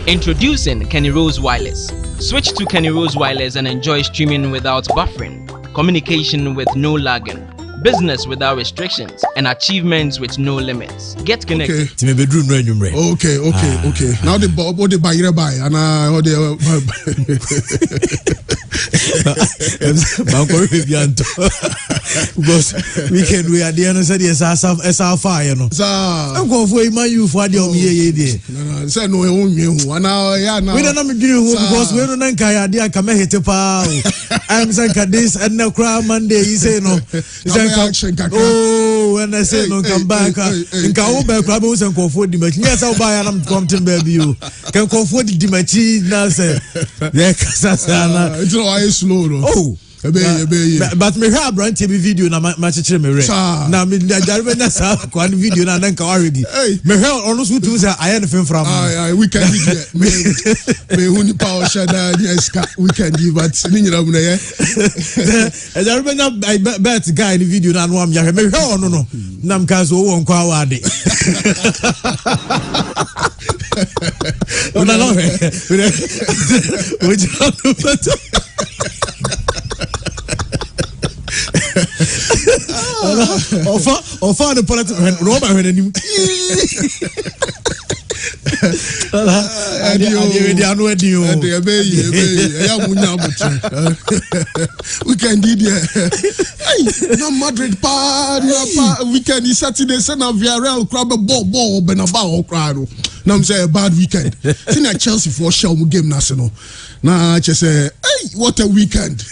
Introducing Kenny Rose Wireless. Switch to Kenny Rose Wireless and enjoy streaming without buffering, communication with no lagging, business without restrictions, and achievements with no limits. Get connected. Okay. Okay. Now the buy and because weekend we are there and said yes, as fire, you know. I'm going for my you for the no, say no, we don't know because we don't know Kaya come hit a pow. I'm saying this and now cry Monday. He say no. Oh, when I say no, come back. In Kaoba, Crabos and Cofford the machine. Yes, I'll buy and come to baby. You can Cofford the machine now. Say, it's not slow. Oh. But me have brand TV video na match me re na me jarbe na sa kwa video na nka already me have ono so to say I am film from we can me huni power shada eska we can give but ni nyira mu na ye jarbe na bet guy the video na no am ya me have ono no na mka so wo nkwa awade ona no Offer the politics Roma when him. We can do it. No Madrid weekend is Saturday. Send a Villarreal crab ball Benabao crowd. Now I'm saying a bad weekend. See Chelsea for show game national. Nah, just say, hey, what a weekend.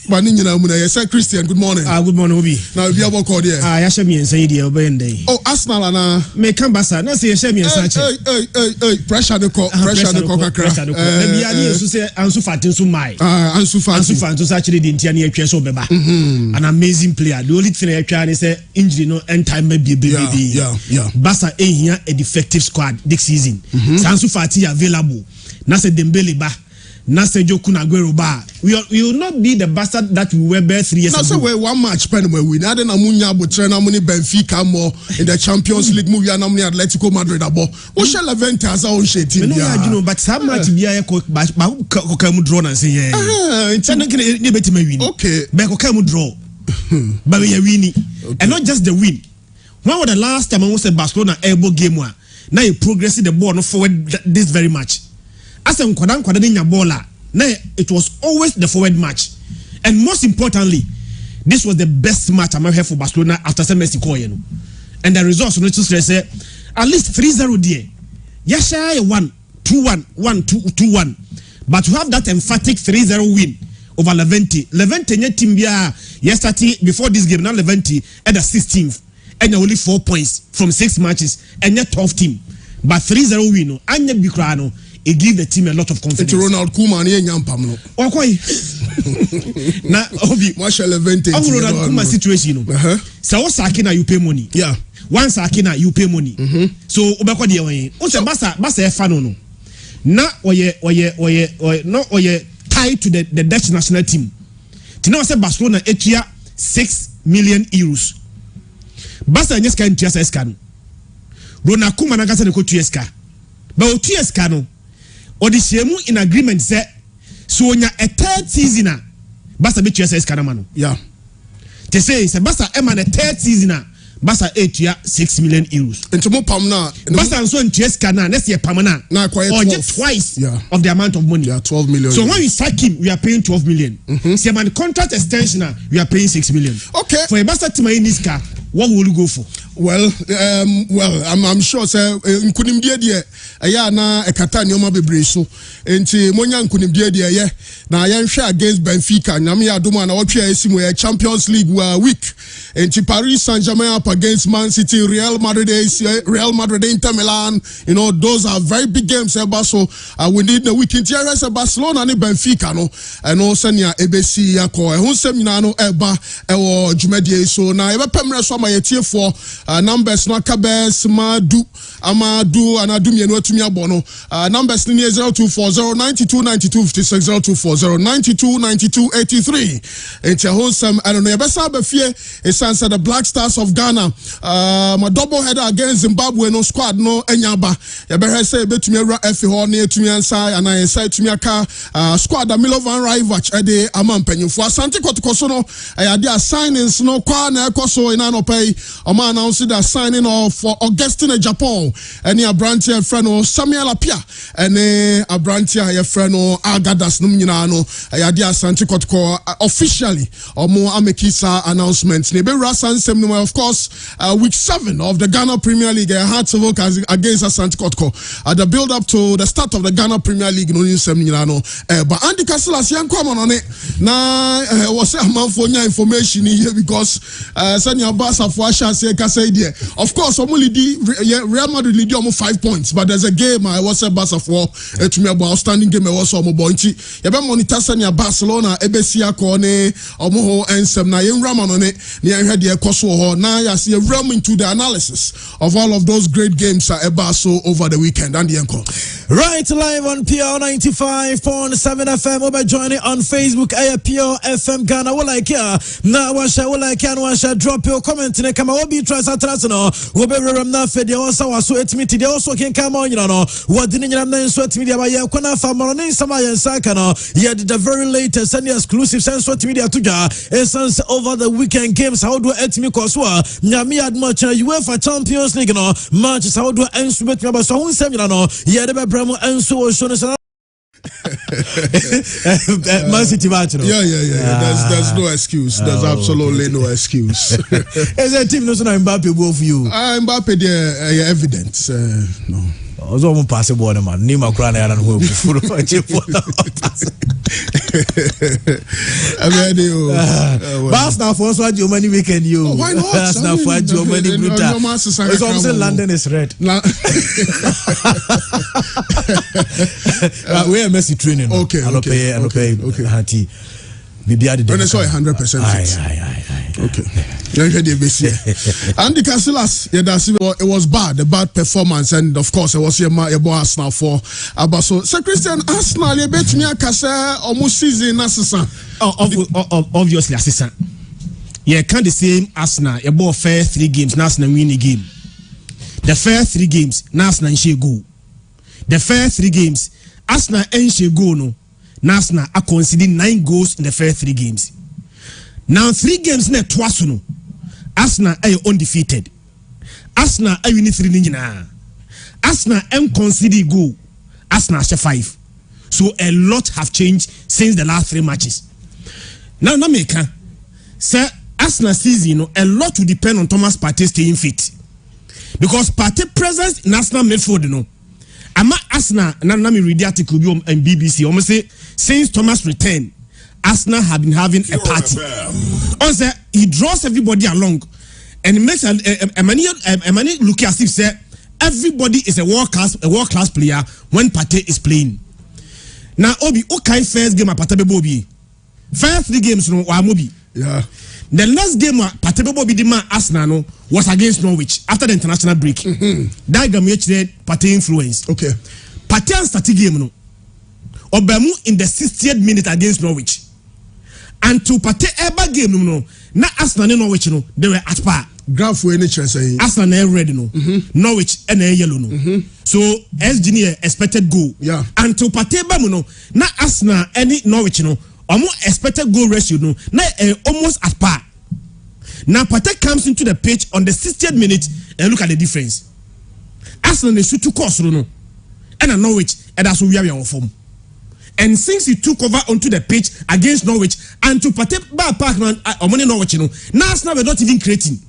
But I say Christian, good morning. Good morning, Obi. Now if you have a call there. I shall me and say the Obende. Oh, Arsenal and may come back. No, say shall me and say pressure the cock, pressure the cock. Maybe I need to say Ansu Fati to my Ansu Fati actually the Indian Cheso Beba. An amazing player. The only thing I can is say injury no end time maybe yeah. Basa here a defective squad this season. Ansu Fati available. Na say Dembele ba. Nasa Joku Naguero ba. We will not be the bastard that we were bare 3 years ago. Nasa we one match pen we win. Aden amunya bo trainer muni Benfica more in the Champions League movie and amuni Atletico Madrid abo. What shall Levante as our own shit team? No, you know, but some match be a ko kamu draw na say yeah. It's not gonna be me win. Okay. But ko kamu draw. But we are winning. And not just the win. When was the last time I was at Barcelona elbow game one? Now you progressing the ball forward this very much. As a bola, it was always the forward match, and most importantly, this was the best match I'm ever for Barcelona after some Mexico, you know. And the results, say at least 3-0 there. Yes, 1-2-1, 1-2-1, but to have that emphatic 3-0 win over Levante. Levante team yesterday before this game now Levante at the 16th and only 4 points from 6 matches and yet 12 team, but 3-0 win and Bikrano. It gives the team a lot of confidence. It's Ronald Koeman here nyampam no. Okay. Na Obi. Marshall Levante. Ronald Koeman situation no. So what saki na you pay money. Yeah. One saki na you pay money. So obekwa de wen. O se basa e fa no no. Na oye tied to the Dutch national team. Tina say Barcelona etua 6 million euros. Basa nyeska ntua sa eska no. Ronald Koeman anga se ne ko tua eska. But o tua eska no. Or the shemu in agreement say so when a third season basa be chese kanamano. Yeah. They say it's a basa eman a third season basa 6 million euros. Into more pam na basa so in chese kana next year pamana or just twice of the amount of money. Yeah, 12 million. So when we sack him, we are paying 12 million. See man contract extension we are paying 6 million. Okay. For a basa team in this car, what will you go for? Well, I'm sure say nkunimdie de aya na ekata nyoma bebre so enti monya nkunimdie de ye na yenhwe against Benfica nyame ya doma na wotwe asimu ya Champions League week enti Paris Saint-Germain up against Man City, Real Madrid, Inter Milan, you know those are very big games eba so we need the weekend here as Barcelona and Benfica no eno senia ebesi yakọ ehun semina no eba ewo dwumadie so na ebe pemre so ama yetie for numbers no akabes ma du ama du anadu mienu atumi abono numbers ni 02409256 0240929283 wholesome I don't know yebesa ba fie esansa the Black Stars of Ghana my double header against Zimbabwe no squad no enyaba yebehwe say betumi awura efi ho na etumi ansa ana ensa etumi aka squad Milovan Rivach ede amampanyufo Asante Kotoko so no ayade signings no kwa na ekoso ina no pay o man announce the signing of Augustine Japan any Abrantia friend Samuel Apia any Abrantia your friend Agadas no nyina no ayade Asante Kotoko officially omo amekisa announcement ne be rasansem no of course week 7 of the Ghana Premier League Hearts of Oak against Asante Kotoko at the build up to the start of the Ghana Premier League no nsem nyina no but Andy Casilas yan come on it na was a man for information here because senior Barca for Asha say there of course only Real Madrid lead almost 5 points but there's a game I was a Barca for to me about outstanding game was almost bointy you be monitor senior Barcelona ebesia ko ne omo ensem na yen raman on it ne yen head ekoso ho na ya see realm into the analysis of all of those great games at Barca over the weekend and the encore right live on PR 95.7 FM over joining on Facebook PR FM Ghana we like here na washa we like here washa drop your comment ne kama obi try satrase no we be ram na fe de wasa waso etimi de also ken come on you know what didn't you know so etimi de ba ye kona fa mo ne sama ye saka no ye the very latest and exclusive sense so etimi de atuja essence over the weekend games how do etimi koswa nyami admuch UEFA Champions League no matches how do ensu betimi ba so hun sem you know ye de be bramo ensu so no Man City match, no? Yeah. There's no excuse. There's absolutely no excuse. Is a team no so Mbappe go for you? Mbappe there evidence. No. Ozo mo pass ball man. Ni makura na yana no furu. Barcelona for so ajo many weekend you. Why not? Barcelona for ajo many brutal. It's also London is red. We are Messi training. Okay. I don't pay. Hati. Maybe I did. When I saw 100%. Okay. Andy Casilas, it was bad, a bad performance, and of course it was your boy Arsenal for Abaso. So Christian Arsenal, you bet me a Casa almost season assistant. Obviously assistant. Yeah, can't the same Arsenal. You bought fair 3 games, Arsenal win a game. The fair 3 games, Arsenal she go. The fair 3 games, Arsenal and she go no. Arsenal are conceding 9 goals in the first 3 games. Now 3 games na twice no. Arsenal are undefeated. Arsenal are winning 3 ninja. Arsenal am conceding goal. Arsenal share 5. So a lot have changed since the last 3 matches. Now Nameka, sir, Arsenal season a lot will depend on Thomas Partey staying fit. Because Partey presence in Arsenal midfield no. Ama Arsenal na me read the article on BBC almost say since Thomas returned Arsenal have been having a party. Also he draws everybody along and it makes a many look as if say everybody is a world class player when Partey is playing. Now Obi okay first game Partey Bobi. First 3 games no wa Mobi. Yeah. The last game Partey Bobi the man Arsenal no was against Norwich after the international break. That game which said Partey influence. Okay. Partey started game no. Obemu in the 60th minute against Norwich. And to Partey ever game no. Na Arsenal and Norwich no they were at par. Graph we nature say Arsenal na red no. Norwich and yellow no. So SG expected goal. Yeah. And to Partey ba no na Arsenal any Norwich no. Almost expected goal ratio no. Na almost at par. Now Partey comes into the pitch on the 60th minute and look at the difference. Arsenal they shoot 2 course no. And Norwich and that's what we are on form. And since he took over onto the pitch against Norwich and to Partey ba Parkman or money Norwich no. Now Arsenal were not even creating.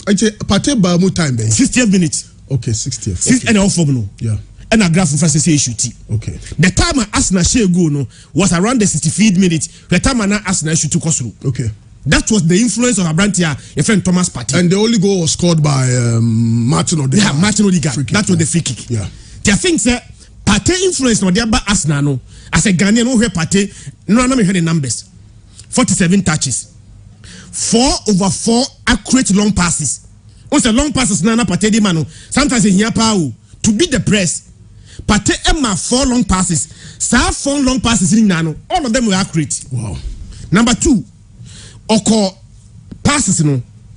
Partey ba mu time 60th minute. Okay, 60th. Okay. And form no. Yeah. And a graph for say shoot. Okay. The time Arsenal share goal no was around the 65th minute. The time Arsenal shoot 2 course. Okay. That was the influence of Abrantia, a friend Thomas Partey. And the only goal was scored by Martin Odegaard. Yeah, Martin Odegaard. That was the free kick. Yeah. The thing say Partey influence no there by Arsenal no. As a Ghanaian who hear Partey, no me hear the numbers. 47 touches. 4/4 accurate long passes. Once a long passes na Partey di mano. Sometimes he power to beat the press. Partey Emma 4 long passes. Sa 4 long passes in nano. All of them were accurate. Wow. Number 2, Oko passes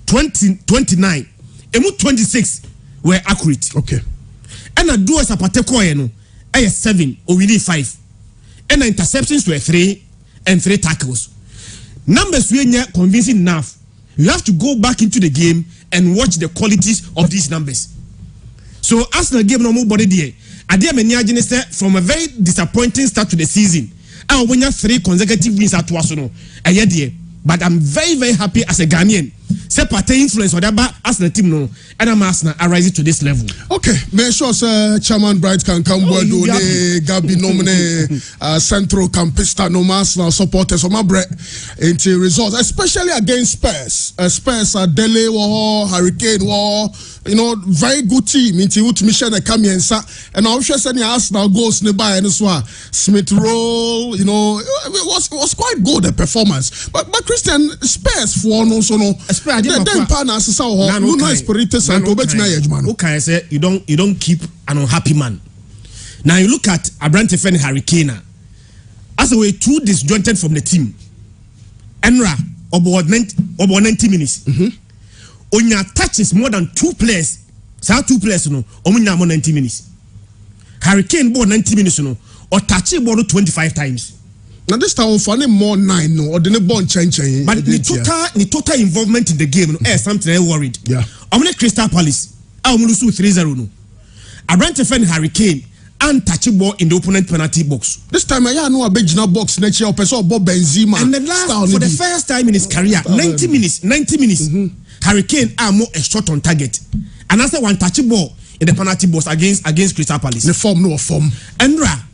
29. Emu 26 were accurate. Okay. And a do as a Partey koye no. 7 or we need 5. And the interceptions were 3 and 3 tackles. Numbers we are convincing enough. You have to go back into the game and watch the qualities of these numbers. So Arsenal game no more body there. Adia Meniagene said from a very disappointing start to the season. I won 3 consecutive wins at Wasono. But I'm very, very happy as a Ghanaian. Say Partey influence whatever Arsenal team no, and I'm Arsenal are rising to this level. Okay, make sure Chairman Bright can come do the Gabi nomine Central Campista no Arsenal supporters on my bread into results, especially against Spurs. Spurs are Dele war, Hurricane war, very good team into which Michel Kamiensa and I'm sure any Arsenal goals nearby and so Smith Roll, it was quite good the performance. But Christian Spurs for no so no. Then partners so who no espiritus and obetuna yejuma no. Okay, say you don't keep an unhappy man. Now you look at Abrante Fen Hurricane as a way too disjointed from the team. Enra about 90 minutes. On your touches more than 2 players. So 2 players no omunya more 90 minutes. Hurricane ball 90 minutes no or touch ball 25 times. Now this time for more 9 no or the ball change. But the total involvement in the game no something I worried. Yeah. Omne Crystal Palace. Lose 3-0 no. Abrante Fen Hurricane and touch ball in the opponent penalty box. This time I know a big box next year person Bob Benzema. And the last for the first time in his career 90 minutes. Hurricane are more a shot on target. And after one touch ball in the penalty box against Crystal Palace. The form. Endra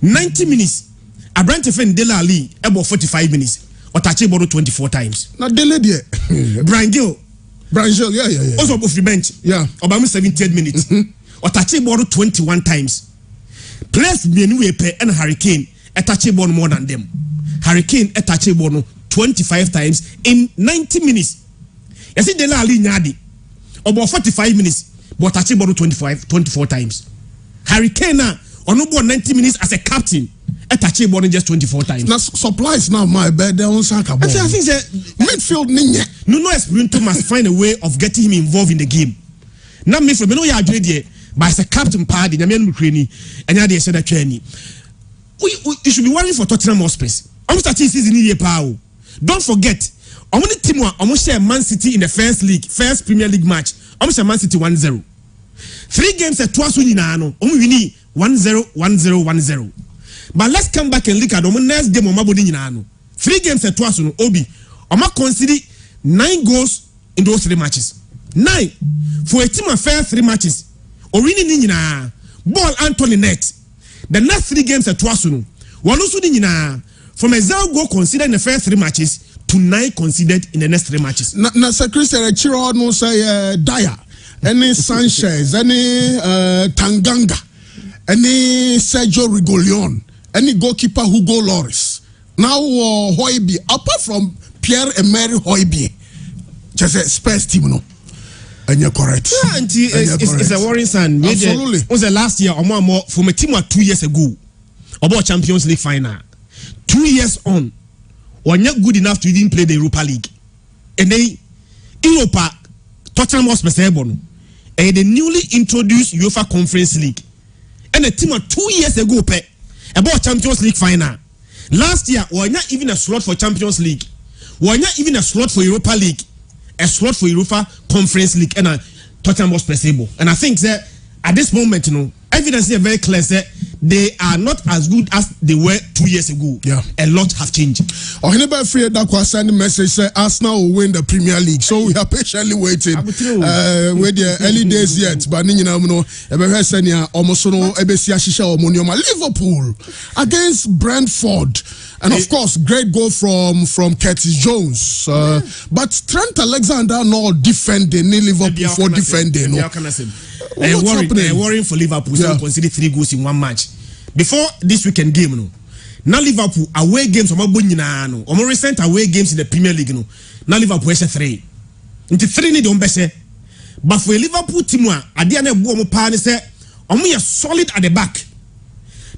90 minutes. Abrante Fen Dele Ali about 45 minutes. Or touch ball 24 times. Now Dele there. Brian Gill, yeah. Also off the bench. Yeah. About 78 minutes. Or touch ball 21 times. Players Menuepe and Hurricane a touch ball more than them. Hurricane a touch ball 25 times in 90 minutes. You see Dele Ali Nyadi about 45 minutes, but touch ball 24 times. Hurricane on no 90 minutes as a captain. A touch ball just 24 times. Now supplies now my bed they on Saka ball. I think that midfield ninja. Nuno Espirito must find a way of getting him involved in the game. Now me from no ya adwede but as a captain party na me Ukraine and ya dey say that training. We should be worrying for Tottenham Hotspur. Almost at season here power. Don't forget only team almost share Man City in the first Premier League match. Almost share Man City 1-0. 3 games at twice we no. Only we need 1-0 1-0. But let's come back and look at the next game on Mabodi Nyinano. 3 games at twice no Obi. Oma consider 9 goals in those 3 matches. 9 for a team of fair 3 matches. Orini Nyina ball Anthony net. The next 3 games at twice no. One also Nyina from a 0 goal considered in the first 3 matches to 9 considered in the next 3 matches. Na Sir Christian Chiro no say Dyer, any Sanchez, any Tanganga, any Sergio Rigolion. Any goalkeeper Hugo Lloris. Now Hoiby, apart from Pierre-Emerick Hoiby, just a Spurs team no. And you're correct. Yeah, it's a worrying sign. Absolutely. Was the last year or more from a team 2 years ago about Champions League final. 2 years on, when you're good enough to even play the Europa League. And they Europa Tottenham Hotspur and the newly introduced UEFA Conference League. And a team 2 years ago about Champions League final. Last year, were not even a slot for Champions League. Were not even a slot for Europa League. A slot for Europa Conference League and a Tottenham Hotspur. And I think that at this moment, evidence is very clear that they are not as good as they were 2 years ago. Yeah. A lot have changed. Oh, he never feared that was sending message say Arsenal will win the Premier League. So we are patiently waiting. With the early days yet, but Liverpool against Brentford. And of course, great goal from Curtis Jones. But Trent Alexander no defending, Liverpool for defending. Worrying for Liverpool. So consider 3 goals in 1 match. Before this weekend game, Now Liverpool away games omo bo nyina no. Omo recent away games in the Premier League no. Now Liverpool is 3. Into 3 ni de ombese. But for a Liverpool team ade na ebu omo pa ni say omo ye solid at the back.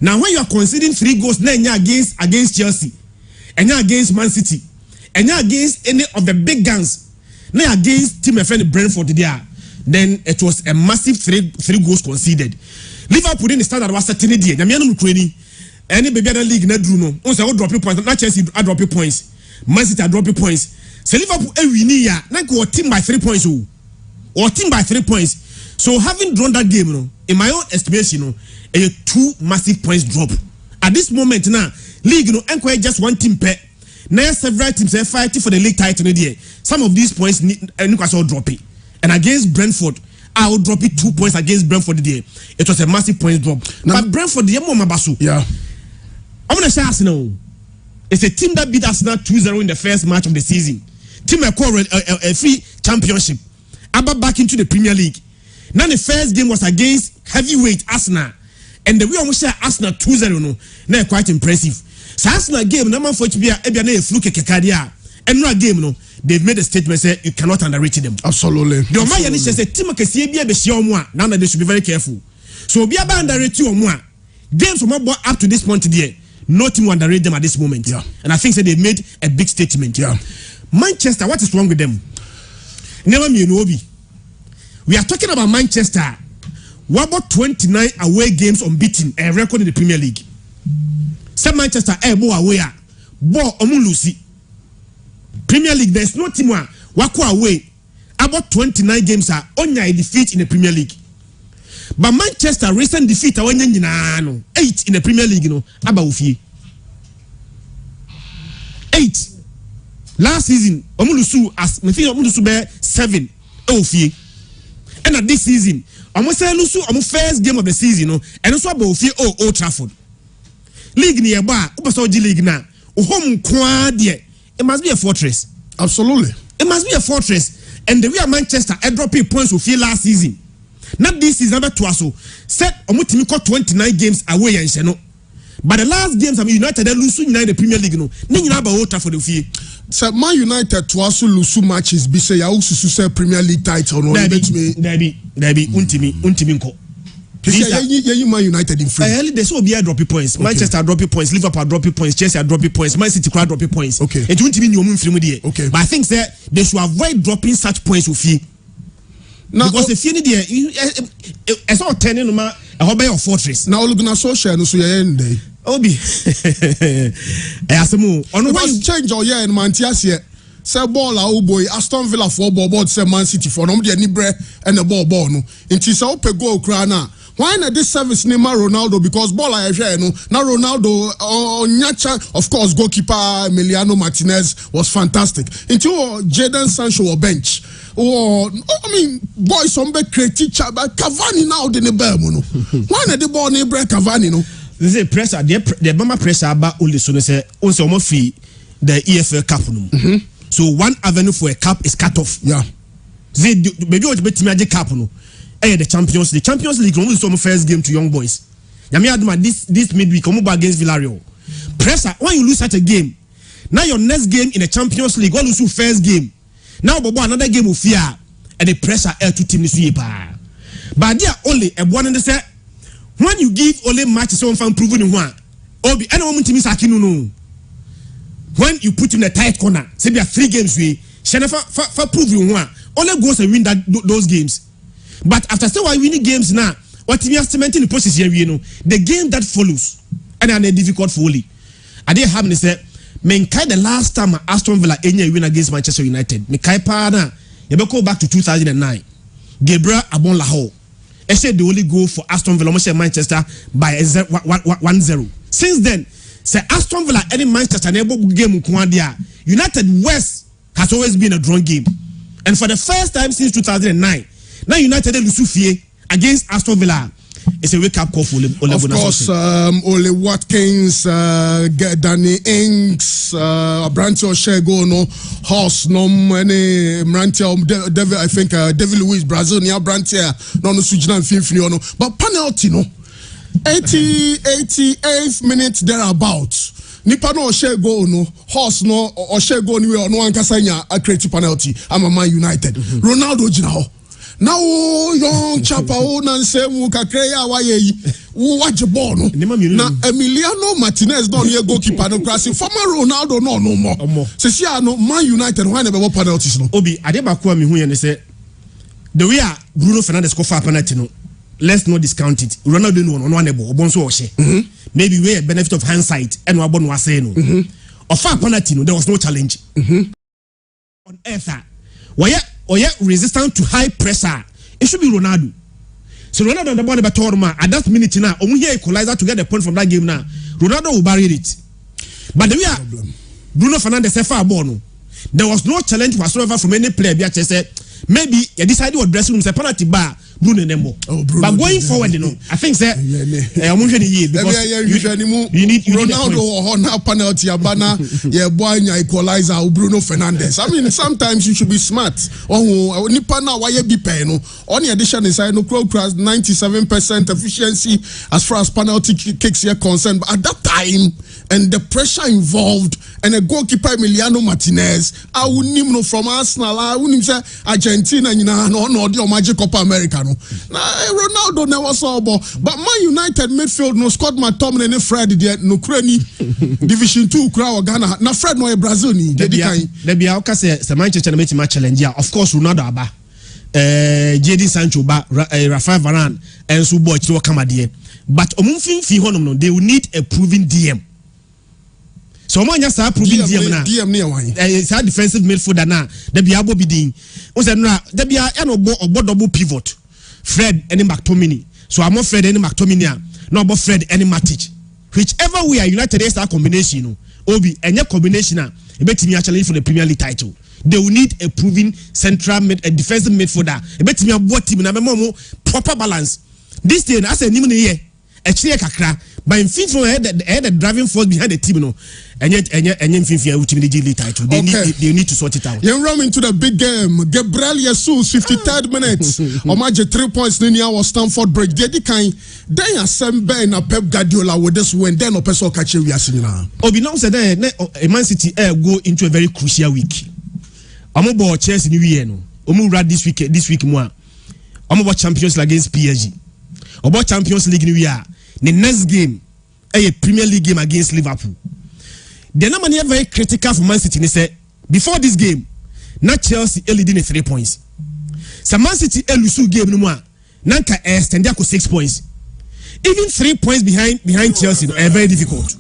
Now when you are conceding 3 goals na against Chelsea, and against Man City, and against any of the big guns, na against team friend Brentford there, then it was a massive 3 goals conceded. Liverpool didn't start at was certain day. Nyame no training. Any baby other league na drew no. On say what drop points, na Chelsea drop points. Man City drop points. So Liverpool e win ya, na go team by 3 points o. Or team by 3 points. So having drawn that game, no, in my own estimation, no, a 2 massive points drop. At this moment now, league no enquire just one team per. Now several teams are fighting for the league title in the year. Some of these points Newcastle drop it. And against Brentford, I will drop it 2 points against Brentford today. It was a massive points drop. Now, but Brentford, the Yamo Mabasu. Yeah. I'm gonna say Arsenal. It's a team that beat Arsenal 2-0 in the first match of the season. Team acquired a free championship. About back into the Premier League. Now the first game was against heavyweight Arsenal. And the way almost say Arsenal 2-0 no. Now quite impressive. So Arsenal game, no man for it to be a fluke kekadia. And no game no. They've made a statement say you cannot underrate them. Absolutely. The Omaya say team kesi be be share omo. Now they should be very careful. So be aba underrate you omo. Games omo up to this point there. No team will underrate them at this moment. Yeah. And I think they made a big statement. Yeah. Manchester, what is wrong with them? Never me no be. We are talking about Manchester. What about 29 away games unbeaten a record in the Premier League? Say Manchester bo away bo omu lucy. Premier League, there's no team wako away. About 29 games are on a defeat in the Premier League. But Manchester recent defeat 8 in the Premier League, about 8. Last season, Omulusu as me feel Omulusu be 7 ofie. And at this season, almost say Lusu first game of the season, and also about ofie Old Trafford. League nearby, Upasoji League na. Home kwa die. It must be a fortress. Absolutely. It must be a fortress. And the way Manchester dropping points with last season. Not this season, number 2 so. Set Omutimi 29 games away and Sheno. But the last games of United they lose in the Premier League no. Then you have about water for the fee. So Man United to also lose matches be say you say Premier League title no. Debi untimi nko. You Man United in free. They so be dropping points. Okay. Manchester dropping points, Liverpool dropping points, Chelsea dropping points, Man City dropping points. Okay. It won't mean you move from there. Okay. But I think that they should avoid dropping such points with fee. Now, because if you need it's all turning a hobby of fortress. Now look na social no so you end day. Obi. Asemu. On why change or in Mantias here. Say ball a boy Aston Villa for ball say Man City for no dey nibre and the ball no. Inti say ope goal kra na. Why not this service name Ronaldo? Because ball I share no. Now Ronaldo Nyacha, of course, goalkeeper Emiliano Martinez was fantastic. Until Jadon Sancho or bench. Oh, I mean, boys some be creative but Cavani now the no. Why not the ball neighbor Cavani no? This is pressure. The Bama pressure about only so say also more free the EFL Cup no. So one avenue for a cup is cut off. Yeah. They maybe what bet me cup no. The Champions League. Champions League only some first game to young boys. Yami Adama this midweek come against Villarreal. Pressure when you lose such a game. Now your next game in the Champions League, what lose your first game. Now Bobo another game of fear and the pressure air to team this pa. But there only a one and say when you give only match someone fan proven in one. Obi anyone team is no. When you put in a tight corner, say there are 3 games we shall for prove in one. Only goes and win those games. But after say why winning games now, what we are cementing the process here, the game that follows, and are difficult for Oli. I didn't have to say, Menkai the last time Aston Villa any win against Manchester United. Menkai Pana, you go back to 2009. Gabriel Abon-Lahore. I said the only goal for Aston Villa, Manchester by 1-0. Since then, say Aston Villa any Manchester never game United West has always been a drawn game, and for the first time since 2009. Now United Lusufie against Aston Villa. It's a wake-up call for Ole. Of course, Ole Watkins, Danny Ings, Branty Oshego, no Horse, no many Branty, I think David Luiz, Brazil, near Branty, no Sujina Finfino, but penalty, no. 88th minute thereabouts. Nipa no share goal no horse no or share goal anyway no one kasanya a creative penalty. I'm a Man United. Ronaldo jina now young chapa na say mu kakreya waye watch ball no na Emiliano Martinez don here goalkeeper no crossing former Ronaldo no more say no Man United why never penalties no obi adebako mi hu ye ne say the way Bruno Fernandes go for penalty no let's not discount it. Ronaldo no one obonso oshe. Maybe we a benefit of hindsight and we abon was saying no. Of far penalty no there was no challenge. On earth why resistant to high pressure. It should be Ronaldo. So Ronaldo on the ball about Torma at that minute now. Omu here equalizer to get the point from that game now. Ronaldo will bury it. But the way Bruno Fernandes far ball no. There was no challenge whatsoever from any player. Biache said maybe you decided what dressing room say penalty bar Bruno Nembo. But going forward, you know, I think that because you need Ronaldo or now penalty abana boy equalizer Bruno Fernandes. I mean sometimes you should be smart. Oh nipa na why be pay no. On the addition inside no crowd 97% efficiency as far as penalty kicks here concerned. But at that time and the pressure involved and a goalkeeper Emiliano Martinez, I wouldn't even know from Arsenal, I wouldn't say Argentina, you know, no, the Magic Copa America. No. Ronaldo never saw ball, but Man United midfield no Scott McTominay and Fred no Crani Division 2 crowd Ghana. Na Fred no Brazil ni. There be a say Manchester United match challenge. Of course, Ronaldo aba, JD Sancho ba, Rafael Varane and so boy to come there. But omunfin fi honom no, they will need a proven DM. So man just start proving DM near one. It's a defensive midfielder now. There be abo bidin. O say no, there be a double pivot. Fred any McTominay. So I'm not Fred any McTominay. No about Fred any Matic. Whichever way United start combination, no. Obi any combination a betimi challenge for the Premier League title. They will need a proven central mid, a defensive midfielder. A betimi abo team na me proper balance. This thing as a nimu here. A clear kakra. But in fifth the driving force behind the team, no, and yet fifth ultimately title. They need to sort it out. You run into the big game. Gabriel Jesus, 53rd minutes. Omaje 3 points. Linear was Stamford Bridge. They kind. Then assemble in a Pep Guardiola with this win. Then a person catch you. We are seeing now. Obi now said that Man City go into a very crucial week. I'm about Chelsea New Year no. I'm rad this week more. I'm about Champions League against PSG. About Champions League New Year. The next game, a Premier League game against Liverpool. The number is very critical for Man City. They say before this game, not Chelsea leading 3 points. So Man City lose game no more. Nanka extend 6 points. Even 3 points behind Chelsea are very difficult.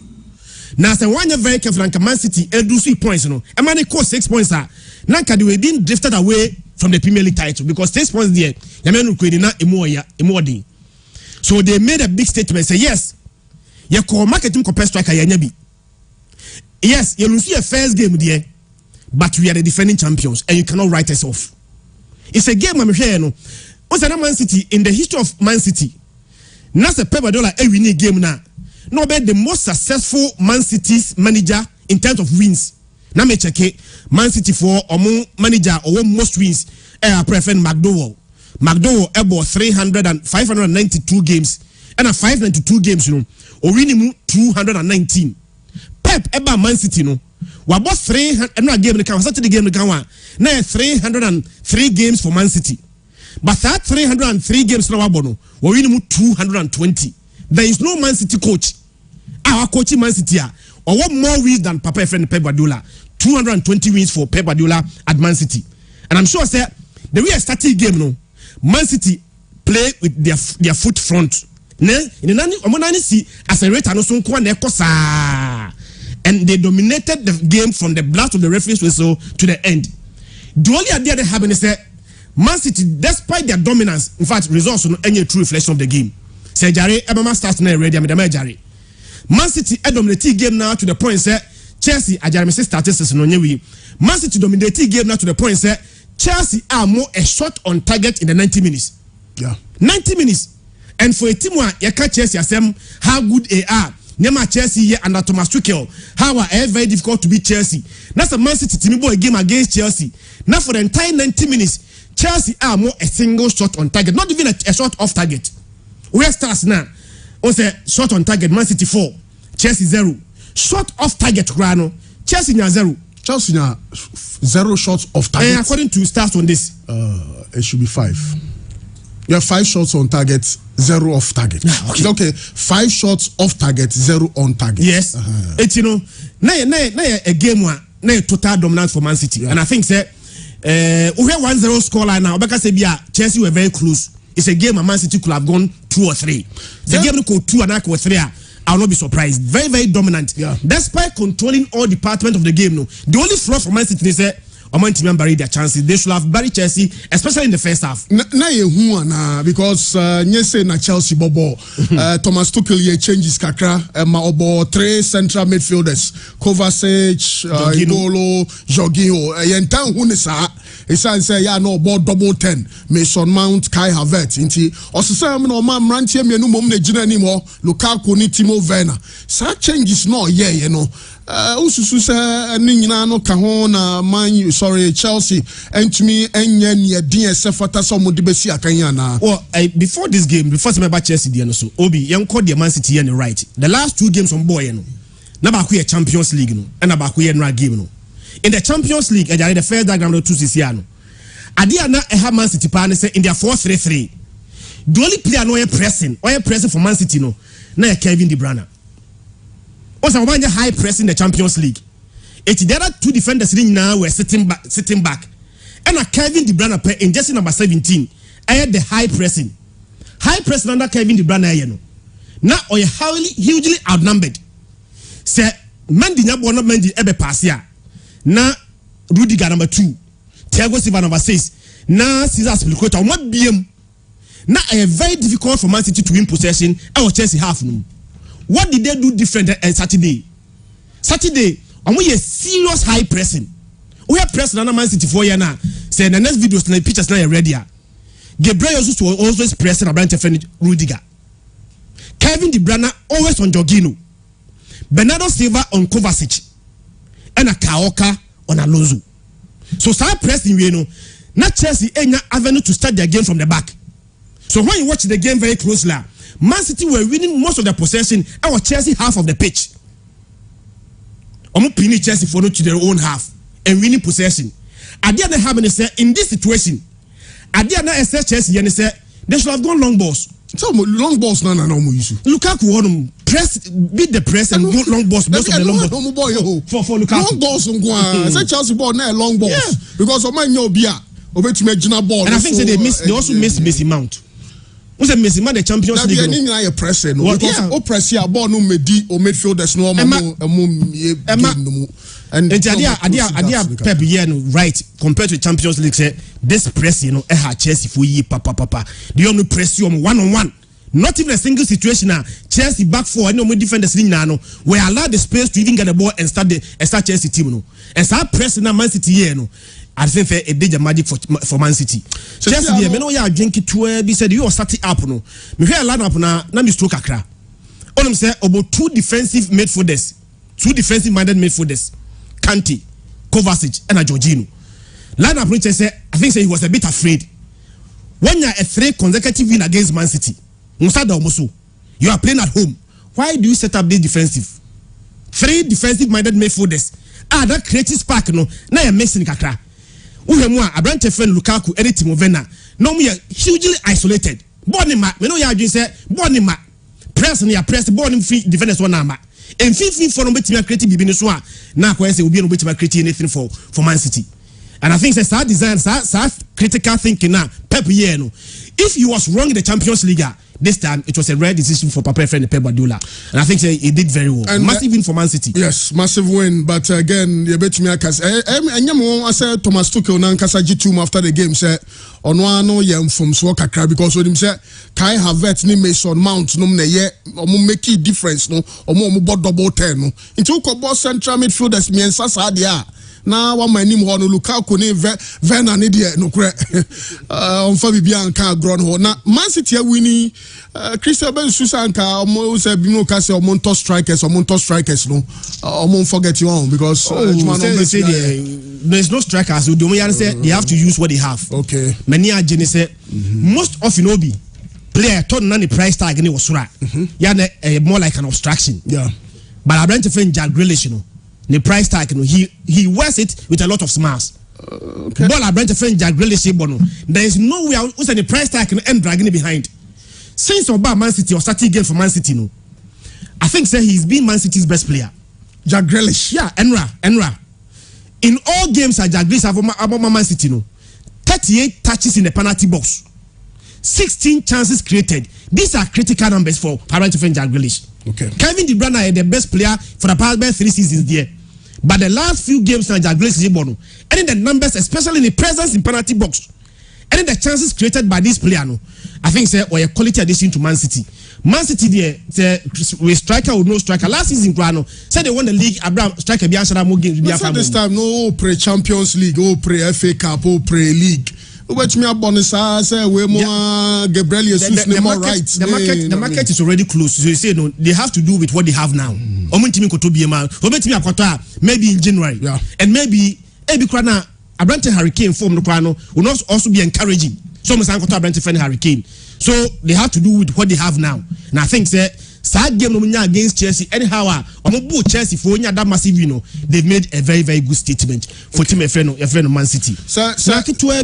Now, so one very careful. Nanka Man City lose 3 points. No, and man they 6 points. Nanka they were being drifted away from the Premier League title because 6 points there. Yamenu kwedina emo. So they made a big statement. Say yes, you call marketing compare striker yanyabi. Yes, you lose your first game there, but we are the defending champions, and you cannot write us off. It's a game I'm here. No, what's another Man City in the history of Man City? That's a Pep Guardiola every game now. No, but the most successful Man City's manager in terms of wins. Now me check it. Man City for among manager or most wins. I prefer McDowell. McDowell about 592 games and a 592 games, you know, or winning 219. Pep eba Man City, no, we bought 300 and not game the count. Saturday game the count. Now 303 games for Man City, but that 303 games now we winning 220. There is no Man City coach. Our coach Man City or what more wins than Papa friend Pep Guardiola. 220 wins for Pep Guardiola at Man City, and I'm sure say the way I started game, no. Man City play with their foot front. And they dominated the game from the blast of the referee's whistle to the end. The only idea they have is that Man City, despite their dominance, in fact, results on any true reflection of the game. Say Jare, Ebama starts now ready. Man City dominated game now to the point that Chelsea, Ajarame started season on Man City dominated game now to the point that Chelsea are more a shot on target in the 90 minutes. Yeah. 90 minutes. And for a team where you catch Chelsea how good they are. Nema Chelsea here under Thomas Tuchel. How are very difficult to beat Chelsea. That's a Man City team boy game against Chelsea. Now for the entire 90 minutes, Chelsea are more a single shot on target. Not even a shot off target. Where starts now? say shot on target Man City 4, Chelsea 0. Shot off target Grano, Chelsea 0. Chelsea 0 shots off target. And according to stats on this, it should be 5. You have 5 shots on target, 0 off target. Okay. 5 shots off target, 0 on target. Yes. It's now a game one, now total dominance for Man City. And I think say we have 1-0 scoreline now because Chelsea were very close. It's a game Man City could have gone 2 or 3. The game to go 2 and I go 3. I will not be surprised. Very, very dominant. Yeah. Despite controlling all department of the game, the only flaw for Man City is that Oman team bury their chances. They should have buried Chelsea, especially in the first half. Because Nyese na Chelsea bobo Thomas Tuchel ye changes kakra obo 3 central midfielders Kovacic, Igolo, Jorginho. Yentan hunisa. He say ya no about double 10. Mason Mount, Kai Havertz. Inti osisa no man rantie me no mom na gina ni mo Lukaku ni Timo Werner. Sa changes no you know. Ususu say ni nyina no ka ho na Chelsea and to me enye ne din sefata so mo de besi akanya na. Well, before this game, before me about Chelsea dey no so Obi yen call the Man City and right. The last 2 games on boy no. Na ba ko ye Champions League no, and na ba ko ye no game no. In the Champions League, the first diagram of 2 Sisiano. Adia na have Man City partner say in their 4-3-3. The only player no pressing for Man City no. Na Kevin De Bruyne. Also, one high pressing the Champions League. It's the other 2 defenders now were sitting back. And a Kevin De Bruyne in jersey number 17. I had the high pressing under Kevin De Bruyne. Now we are hugely outnumbered. Say Mendy na bono Mendy ebe pass ya. Na Rudiger number 2, Thiago Silva number 6, na Cesar Spilicueta what BM. Now a very difficult for Man City to win possession. Our Chelsea half no. What did they do different on Saturday? And we a serious high pressing. We have pressed another Man City 4 years now. Say the next videos and the pictures now ready. Gabriel was always pressing a branch of Rudiger. Kevin De Bruyne always on Jorginho. Bernardo Silva on Kovacic. And a Kaoka on Alonso. So start pressing not Chelsea any avenue to start their game from the back. So when you watch the game very closely, Man City were winning most of the possession. Our Chelsea half of the pitch. Omo pinning Chelsea for to their own half and winning possession. Adia have in this situation. Adia na Chelsea and say they should have gone long balls. So long balls no issue. Lukaku won beat the press and go long balls. Most of the long balls for Lukaku. Long balls say Chelsea ball na long balls because of my bia obetime gina ball. And I think they also missed Messi Mount. Who's a Messi Mount the Champions League? They are pressing because press here ball no medi or midfielders no and Adia Pep right compared to Champions League say this press Chelsea for ye papa the only press you one-on-1. Not even a single situation now. Chelsea back 4 no more defenders now. We allow the space to even get the ball and start Chelsea team no. And start pressing now Man City here no. I think a big magic for Man City. Chelsea here, me know ya drink it to be said you are starting up no. Me hear line up na me stroke akra. All them say about 2 defensive midfielders, 2 defensive minded midfielders, Kante, Kovacic, and Jorginho. Line up which say I think say he was a bit afraid. When you are a 3 consecutive win against Man City, you are playing at home. Why do you set up this defensive? 3 defensive minded midfielders. That creative spark no. Now you're missing kakra. Uhemwa Abrante friend Lukaku and Timo Werner. Now we are hugely isolated. Bonima, me know ya say Bonima. Press and ya press born free defenders one number. And 15 for no betima creative bibi so na kwa say obi no betima create anything for Man City. And I think say that design that critical thinking now Pep here no. If he was wrong in the Champions League this time it was a rare decision for Papa friend Pep Guardiola, and I think he did very well. And massive win for Man City. Yes, massive win. But again, you bet me I said Thomas Tuchel na nkasa G2 after the game say ono no yem from so kakra because when him say Kai Havertz ni Mason Mount no na ye omo make a difference no omo double 10 no into ko central midfielders miensa sa dia na wa manim ho no Lukaku ni Werner ni de no kure on fa bibia nka agro no na Man City winning Christian Bensusanka omo say bi no ka say omo top strikers no omo forget you on because there's no strikers who say they have to use what they have. Okay, many are say most often obi player told none the price tag and it was right. Yeah, more like an obstruction. Yeah. But I brand to friend Jack Grealish, you know, the price tag, you know, he wears it with a lot of smiles. Okay. But I brand to friend Jack Grealish, Bono. There is no way out the price tag and dragging it behind. Since about Man City or starting game for Man City, no, I think say he's been Man City's best player. Jack Grealish. Yeah, Enra. In all games at Jack Grealish about Man City, no, 38 touches in the penalty box, 16 chances created. These are critical numbers for parent friend Jack Grealish. Okay. Kevin De Bruyne is the best player for the past 3 seasons there. But the last few games now Jack Grealish is born. And the numbers, especially in the presence in penalty box, and the chances created by this player, no, I think say or a quality addition to Man City. Man City there, with striker or no striker. Last season, Grano said they won the league. Abraham striker be answered more games. But this time, no pre Champions League, pre FA Cup, pre League. Which me a bonus say we more Gabriel Jesus more rights. The market is already closed. So you say no, they have to do with what they have now. Maybe in January, yeah, and maybe Krana Abrante Hurricane form the Krano will not also be encouraging. Some Abrante Hurricane. So they have to do with what they have now. And I think that sad game against Chelsea anyhow Chelsea for that massive, you know, they've made a very, very good statement for team friend Man City. So to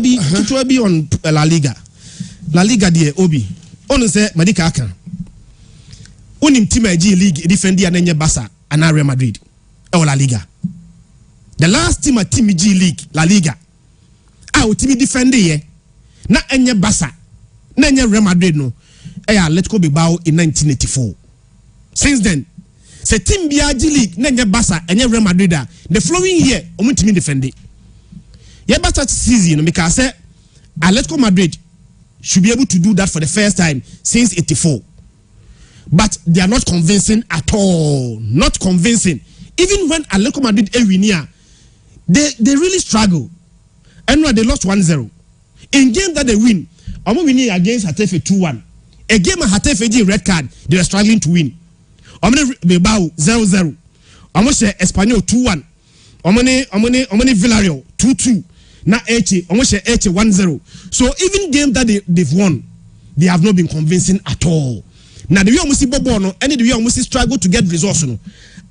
be on La Liga there Obi on say Madika Akan unim team G League defend and then Barca and Real Madrid or La Liga. The last team at Team G League La Liga team defend here na enye Barca na enye Real Madrid no Atletico Bilbao in 1984. Since then, say team BRG League, Nanya Barca, and Real Madrid. The following year, team defend it. Yeah, Barca season because say Atletico Madrid should be able to do that for the first time since '84. But they are not convincing at all. Not convincing. Even when Atletico Madrid near, they really struggle. And they lost 1-0. In game that they win, I'm winning against Hatafe 2-1. A game at Hatafe red card, they were struggling to win. Bilbao 0-0. Almost Espanyol 2-1. Omone Villarreal 2-2. Na Eche, almost Eche 1-0. So even game that they've won, they have not been convincing at all. Now the way almost see Bobo, any the way almost struggle to get results.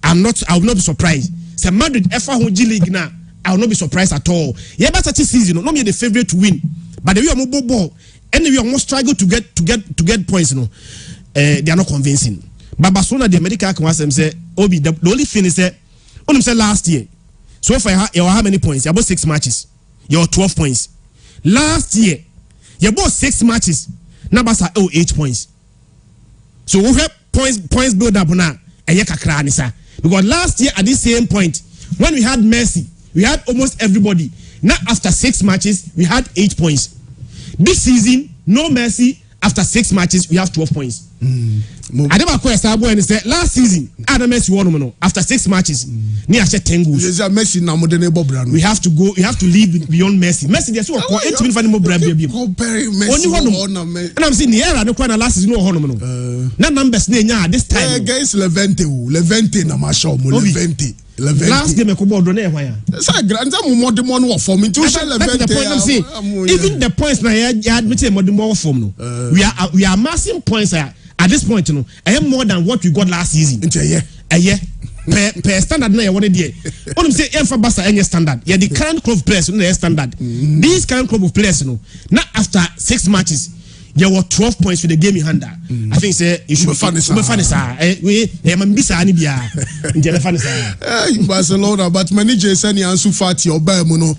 I will not be surprised. Say Madrid G League now, I will not be surprised at all. Yeah, but such a season, not me the favorite to win, but the way almost Bobo, any way almost struggle to get points. They are not convincing. But Barcelona, the American can say, Obi, the only thing is that, on say last year, so far you how many points? You have 6 matches. You have 12 points. Last year, you have 6 matches. Now Barca 8 points. So we have points build up now. Because last year at this same point, when we had Messi, we had almost everybody. Now after 6 matches, we had 8 points. This season, no Messi. After 6 matches, we have 12 points. I never question and say last season, Adam Messi won after 6 matches. Near 10 goals. We have to go. We have to leave beyond Messi. Messi, there's so 8 minutes more brave. Only one. And I'm saying the era no quite last season no hono. Not numbers this time. Against Levante na masho Levante. Last game I could board on why. Say granta mo more one for me to Levante. Even the points na you admit more more form no. We are amassing points at this point, you know, I am more than what we got last season. A year. Per standard na one day. When say for Barca any standard, yeah, the current club of players no standard. These current club of players, you know, now after 6 matches, there were 12 points for the game in hand. I think say you should be funny. We bisa ani bia. Nje funny sir. Barcelona, but manager send Ansu Fati oba no.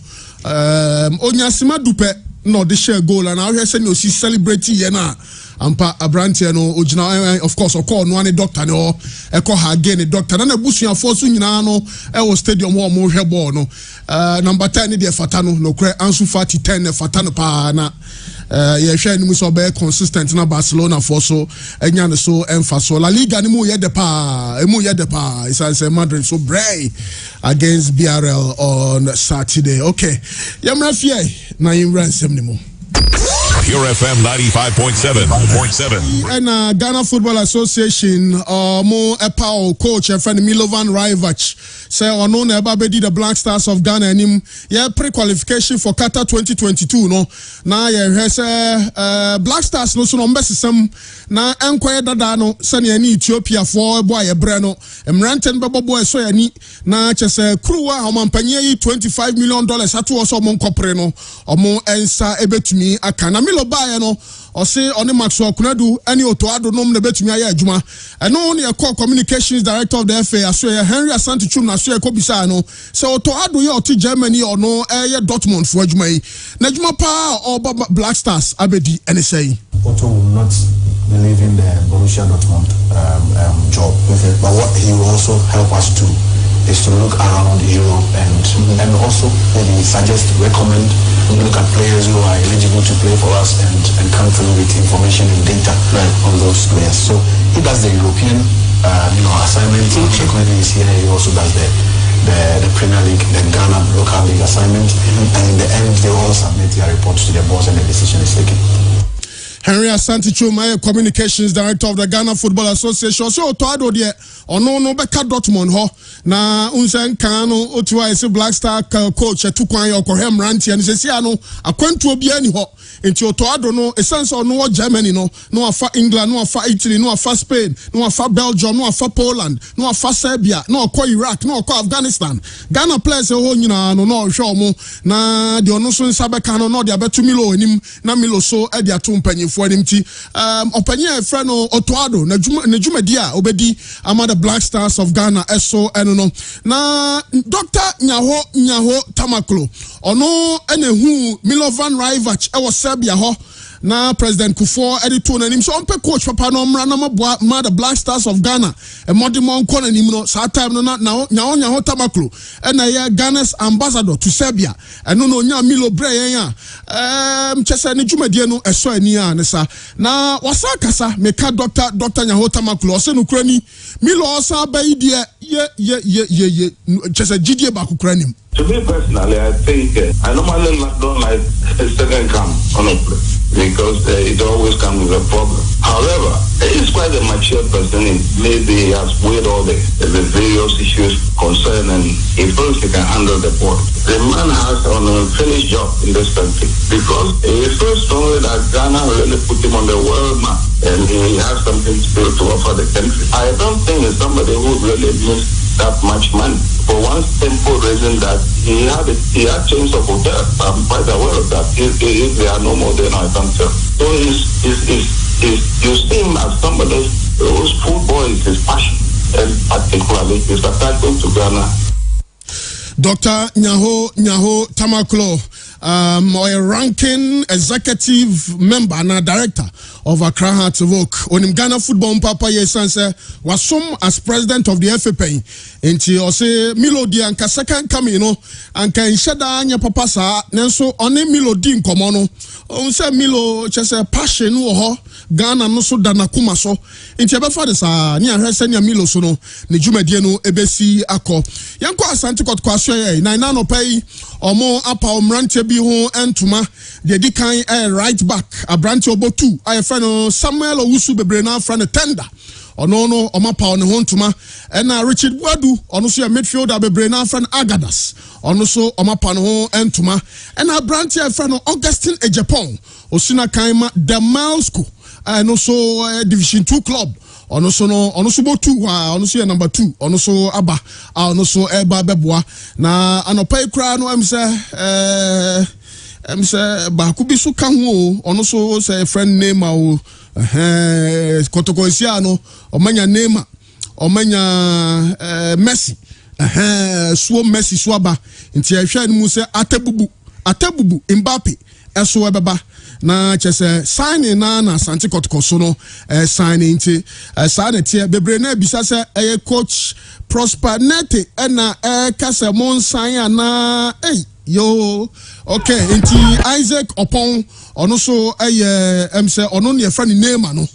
Onyasima dupe no the share goal and I hear say no see celebrating here na. Ampa Abrantia no ojina of course call no any doctor no e call her again a doctor na busuafo so nyina no e wo stadium wo mo hwe ball no number 10 ne de fata no kure Ansu Fati 10 ne fata no pa na ye hwe ni so be consistent na Barcelona for so enya ne so emfa so La Liga ni mu ye de pa is Madrid so Bray against BRL on Saturday. Okay yamra fie na yimra nsem ni mo Pure FM 95.7. And Ghana Football Association, mo epa coach and friend Milovan Rajvac say ono na eba bedi the Black Stars of Ghana nim ye pre-qualification for Qatar 2022 no na ye hwese Black Stars no so no mbesesem na enkoye dada no se ne ani Ethiopia for boy ye bre no emranten bebo boy so ye ni na chese kruwa omampanye yi $25 million ato so mo nkopre no omo ensa ebetumi aka na Milo bae no ose oni Maxwell Kunadu any otoado nom na betumi aye adwuma eno ne call communications director of the FA aso Henry Asante Chum na so e kobisa no so otoado ye oti Germany ono ye Dortmund for adwuma yi na adwuma pa oba Black Stars abedi ene say Otto will not believe in the Borussia Dortmund job, but what he will also help us to is to look around Europe and also maybe recommend, look at players who are eligible to play for us and come through with information and data on those players. So he does the European assignment. When he's here, he also does the Premier League, the Ghana local league assignment, and in the end, they all submit their reports to the boss and the decision is taken. Henry Asante Chuma, communications director of the Ghana Football Association. So Otoado de ono no beka Dortmund ho na unsen kano otua ese Black Star coach etukwan yo kohem ranti and sesi ano akwantu obi ani ho enti Otoado no essence no Germany no afa England no afa Italy no afa Spain no afa Belgium no afa Poland no afa Serbia no akwa Iraq no akwa Afghanistan Ghana players ho nyina no hwe omo na de ono so nsa beka no de abetu Milo enim na Milo so e de ato mpanyi opanya friend Otoado na jumadi obedi among the Black Stars of Ghana eso eno na Dr. Nyaho Tamaklo ono enehu Milovan Rajvac e wo Serbia ho na President Kufuor edito na nim so onpe coach papa no mra na ma the Black Stars of Ghana e modimon ko na nim no sa time no na Nyaho Tamaklo e na ye Ghana's ambassador to Serbia eno no nya Milo bre yen chese ne dwumadie no eso ani a ne sa na wasa kasa meka Dr. Nyaho Tamaklo ose no kurani Milo osa baidie ye chese gidie ba kuranim. To me personally, I think I normally don't like a second come on a play because it always comes with a problem. However, he's quite a mature person. Maybe he has weighed all the various issues concerned and he feels he can handle the ball. The man has an unfinished job in this country because he feels strongly that Ghana really put him on the world map and he has something to offer the country. I don't think he's somebody who really needs that much money for one simple reason that he had chains of hotels. I'm quite aware of that. If there are no more, then I can't tell. So you see him as somebody whose football is his passion, and particularly his attachment to Ghana. Dr. Nyaho Tamaklo, a ranking executive member and director of Accra Hearts of Oak. On Ghana football papa yesanse was some as president of the FFP. Enti ose Milodi anka second coming no anka inshada anya papa sa nenso one Milodi nkomo no on say Milo chese passion wo ho Ghana no so dana kuma so enti ebefa de sa ni ahwese nya Milo so no ne dwumadie no ebesi akọ yanko Asante Kotoko aso ye na no pay omo apa omrante bi ho entuma de dikan right back abrante obotu ayefano Samuel Owusu bebre na afra ne tender ono omapa on hontuma na Richard Wadu ono so midfielder bebre na afra Agadas ono so omapa no entuma na abrante afra Augustine Ejapon osina kanma the Milesco no so Division 2 club ono so botu wa ono so number 2 ono so aba ono so eba beboa na anopai kra no am say ba ku bi so ka ho ono so say friend name o Kotoko Isiano omanya name omanya Messi so Messi so aba nti ahwa mu say atabubu Mbappe eso ebeba na chese signing na Asante Kotoko so no signing nti sign tie bebre na bisa se coach Prosper Nete na kase mon sign na yo okay nti Isaac Opon ono so MC ono ne friend name no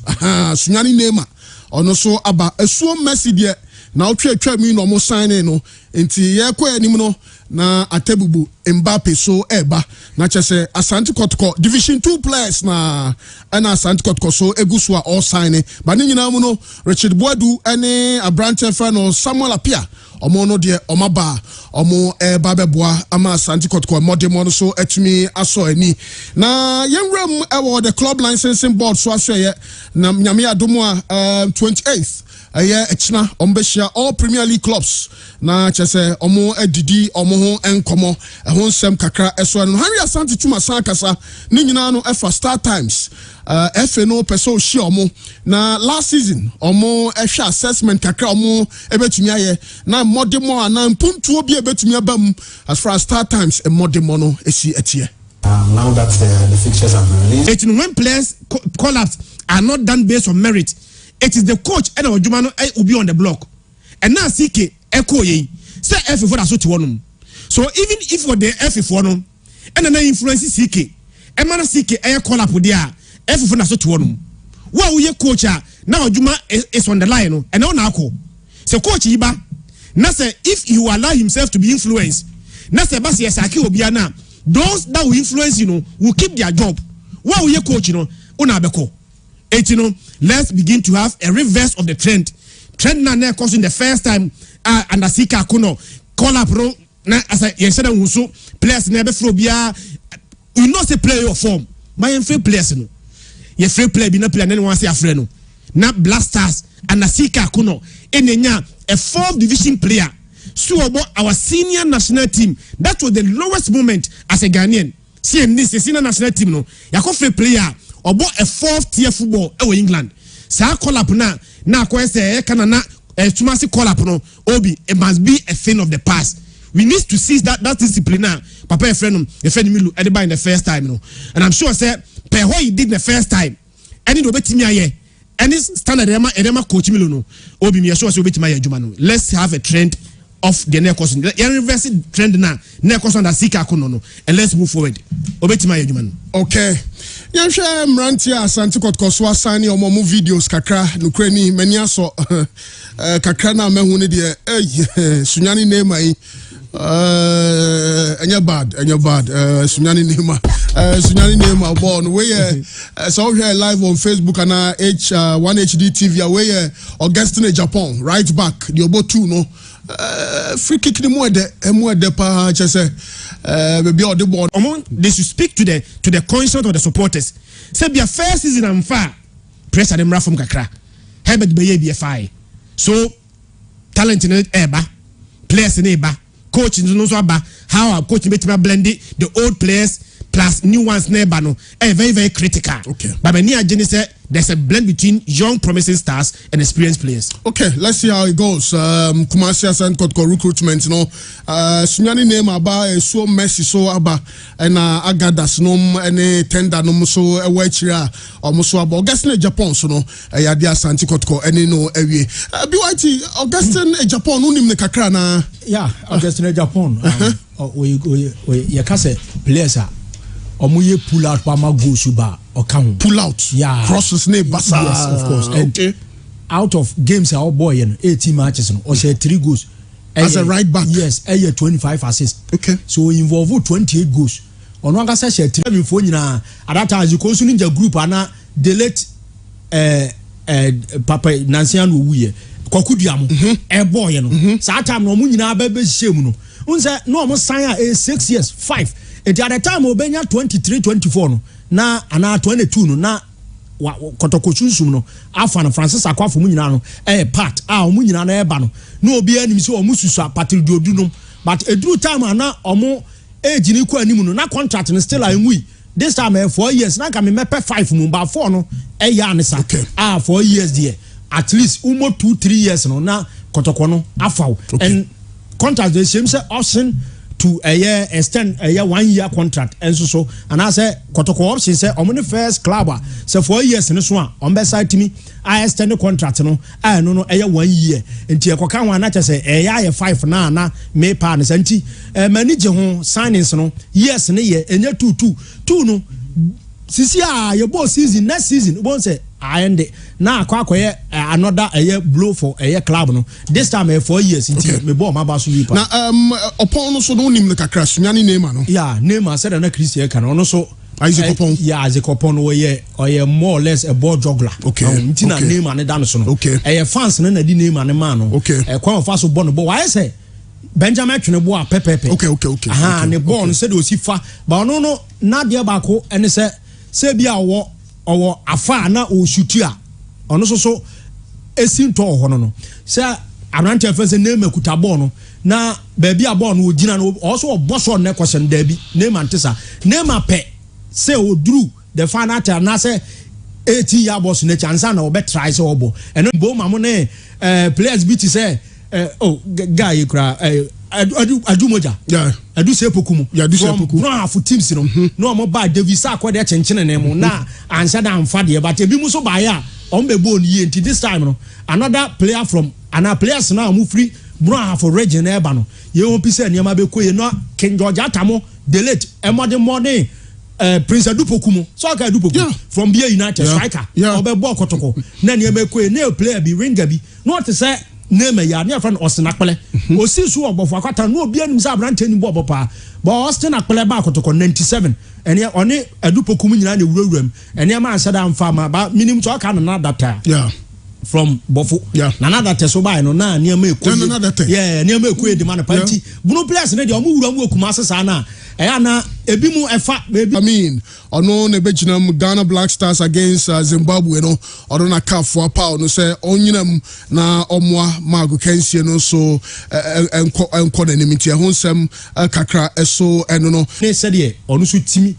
sunyani name ono so aba esuo Messi de na otwa mi no mo sign no enti ye kwa anim no na Atebubu Mbappe so eba na chese Asante Kotoko Division 2 players na Asante Kotoko so egusu a all sign ba ni nyina mu no Richard Boadu ene Abrante fan no Samuel Apia omo no de omaba omo eba beboa ama Asante Kotoko modemo no so etumi aso ani na yenwram ewo the club licensing board so ahwe na nyame adomo a 28th echna ombeshia all Premier League clubs na chese omo edidi omo ho enkomo ho nsem kakra eso no Harry Asante Tuma san kasa ni nyina no efa Star Times FA no peso shi omo na last season omo ehwa assessment kakra omo ebetumi aye na modemo ana mpuntu obi ebetumi abam as far as Star Times modemo no esi etie. Now that the fixtures have been released, it's when players call-ups are not done based on merit. It is the coach and our Jumano will be on the block. And now CK echo ye say F for that so one. So even if for the F for no and then influence CK, and man CK air call up with their F for that so one. What we coach now Juma is on the line and now call. So coach Iba now say if you allow himself to be influenced, now say Basi Saki Obiana, those that will influence will keep their job. What we coach unabeko. Let's begin to have a reverse of the trend. Trend na causing the first time and Sika Kuno call up na as I said players never flow bia you know say play your form. My free players no. Ye free play be no play and one say afre no. Na Blasters and Sika Kuno enenya a 4th division player. So about our senior national team. That was the lowest moment as a Ghanaian. See this senior national team no. Yako free player obo a 4th tier football in England. Sa call up na ko say kana na tumasi call up no obi it must be a thing of the past. We need to seize that discipline now. Papa e friend milu in the first time no. And I'm sure say per what he did the first time any do betimi aye any standard edema coach milu no obi me sure say obetimi aye adwuma no. Let's have a trend of the next reverse trend now next on the Sika Kuno no and let's move forward. Obetimi aye adwuma no. Okay. Yansha Mrantia Asante Kotoko so asani omo videos kakra nukreni mani aso kakra na mehu ne de sunyani nema yi enya bad sunyani nema born we so here live on Facebook and H1 HD TV we Augustine Japan right back the obo 2 no free kick ni mo de pa chese maybe on the board they should speak to the conscience of the supporters. Say be a first season and far pressure them from kakra Herbert be BFI so talent in eba players in eba coach in no so aba how our coach betima blend the old players plus new ones neighbor no very very critical. Okay, but when Jenny said there's a blend between young promising stars and experienced players. Okay, let's see how it goes. Kumasi Asante Kotoko recruitment no sunyani name aba so Messi so aba and agadas no any tender no so ewechira almost aba Augustine Japan so no ya dia Asante Kotoko any no ewie BYT Augustine Japan no nim ne kakra na yeah Augustine Japan we yakase players omuye pull out pa ma go suba okahun pull out yeah crosses ne basa yes of course okay out of games our boy 18 matches no or say 3 goals as a right back yes 25 assists okay so involve 28 goals ono anga say 3 before nyina at that time you consume in the group ana delete papa Nansian wuye kwakuduam boy no sa time no mu nyina ba be shame no unse no mo sign 6 years 5 at the time obenya 23-24 no na ana 22 no na Kotoko chunsum no afa na Francis Akwafo mu nyina no part omu nyina na eba no na obi anim se omu susu Patrick Diodu no but eduru time ana omu age ni ko anim no na contract no still anwi this time 4 years na ka me mepe 5 mu ba 4 no ya anisa 4 years there at least umo 2-3 years no na Kotoko no afa and contract the same say option to a year extend a year 1 year contract and so and I say Kotoko option say I'm the first club so 4 years in this one on best side to me I extend the contract no I no a year 1 year until Kokan one not say a year 5 na may partners anti manager ho signings no yes in a year and 2 no sisi your boss season next season won't say ende na akwa another blow for club no this time 4 years into me ball ma so yipa na upon no so no nim no kakra sunyane Neymar no yeah Neymar said na Christian kan ono so Isaac Opon Isaac Opon or more or less a ball juggler ntina Neymar ne dan so no fans na di Neymar ne man no kwa fa so ball no but why say Benjamin Twene a pepepe aha ne ball no said o si fa but ono no na de ba ko ene se bia wo owo afa na o shutu a ono so esinto ho no se abrante fa se Neymar kuta ball no na baby a ball no ogina no also oboso ne question da bi Neymar ntesa Neymar pe se oduru the final time na se 18 year boss na chance na obe try se obo eno bo ma mo ne players bi ti say guy kra adu moja adu se pokumu adu se poku no half teams no no mo ba Davis akwade chenchene ne mo na ansa da amfa de but ebi mu so ba ya on be bo ni enti this time no another player from players now mu free bro half region e ba no ye won pise niam be koye no King George Atamo delete modern Prince Adupokumo so aka Adupoku from BA United striker obe ball kotoko na niam be koye na player bi ringer bi no to say Neymar ya ne friend Austin Akpele o si so obofo akwata no obi anim sa brante ni bo obopa but Austin Akpele ba kotoko 97 ene oni Adupokumo nyina na wurawuram ene ma ansa da mfa ma ba minim to aka na data from Bofo na another test so by no na niam ekwe niam ekwe de man party bunu players ne de omu wura mu okuma asesa na na ebi mu efa baby I mean ono ne beginam Ghana Black Stars against Zimbabwe no ono na kafo apa no say onyinam na omwa mago kensie no so enko na nimiti ho nsem kakra eso eno no ne said ye ono so timi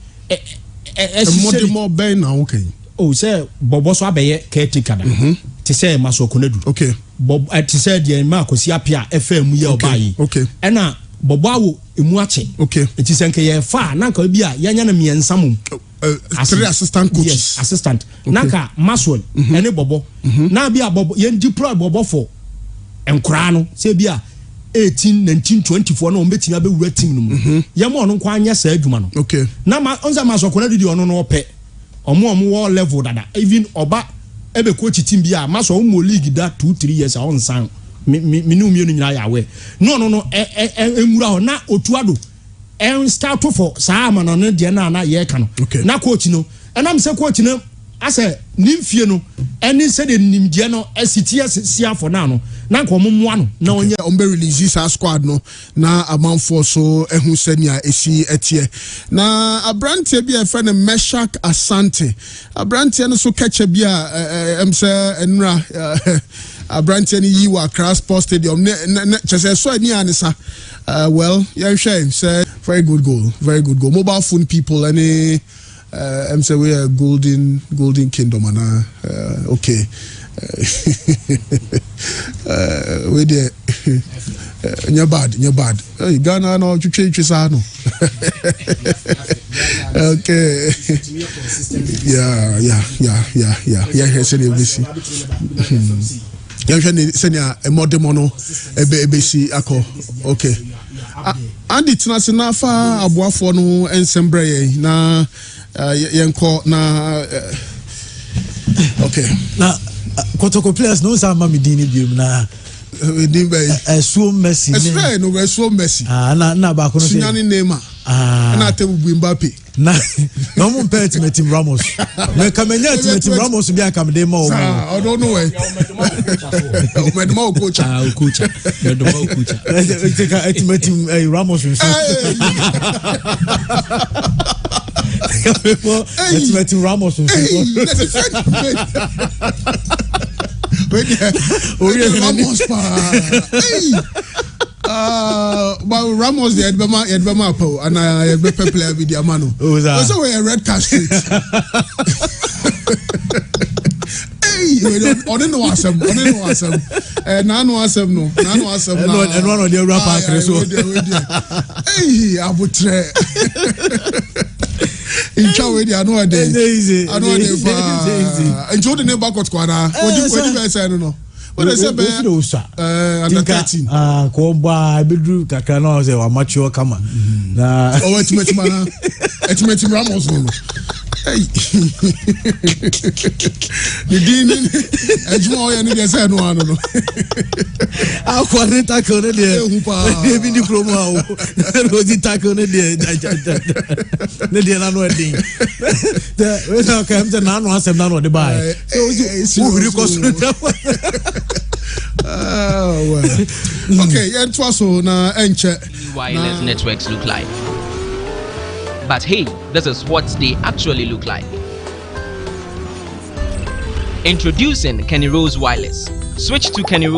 more ben na okay say bobo so abeye caretaker da ti say maso konadu bob ti say de ma akosi apia FM ye obayi ena bobo awo emu ache ti say nke ye fa na ka bia yanya na miensa mum three assistant coaches yes, assistant naka Maswell ene bobo na bia bobo ye deploy bobo for enkura no say bia 18 19 24 no mbetina be wura team no mu ye mo no kwa anya sa adwuma no na ma onza maso konadu di ono no ope omo wo level dada even oba ebe coach team bia maso mo league da 2-3 years on san minu mi nyina ya we no enwura ho na otuado start for saa ma no de na ye ka no na coach no enam se coach no ase nimfie no eni se de nimdie no asitie sia for na no na nko mommoa no na onye ombe release sa squad no na amanfo so ehu senia esi etie na abrante bia e friend Meshak Asante abrante no so catch bia emse enra abrante ni yiwa Accra Sports Stadium ne chese so ani anisa well yeah shame say very good goal mobile phone people any say we are golden kingdom and okay we there you're bad hey Ghana no twetwe sa no okay yeah say the see yeah senya e modemono ebe si akọ okay andi tnasina fa aboafo no ensembre ye na yenko na okay na kotoko players no sa ma medini biom na we din bay so Messi no so Messi na ba ko no sunyani Neymar na tebu Mbappe na no mo pet Team Ramos me kamenya Team Ramos bia kam de ma o I don't know where o coach Team Ramos Team Ramos but Ramos the Edbama po and I be player with the mano. Also we a red card straight. Hey, on no awesome. Na no awesome no. And one of the rapper so. Hey, abutre. In chow I know a day. Enjoy the name back what kwana. What you say no. What I said, under 13. Komba, bedru kakra na say wa mature kama. Na Team Ramos no. The dean, as you are, and you say no one. I'll call it tackle the promo. Was it tackle the thing? The come to none was a man on the buy. Okay, and so na enche wireless networks look like. But hey, this is what they actually look like. Introducing Kenny Rose Wireless. Switch to Kenny Rose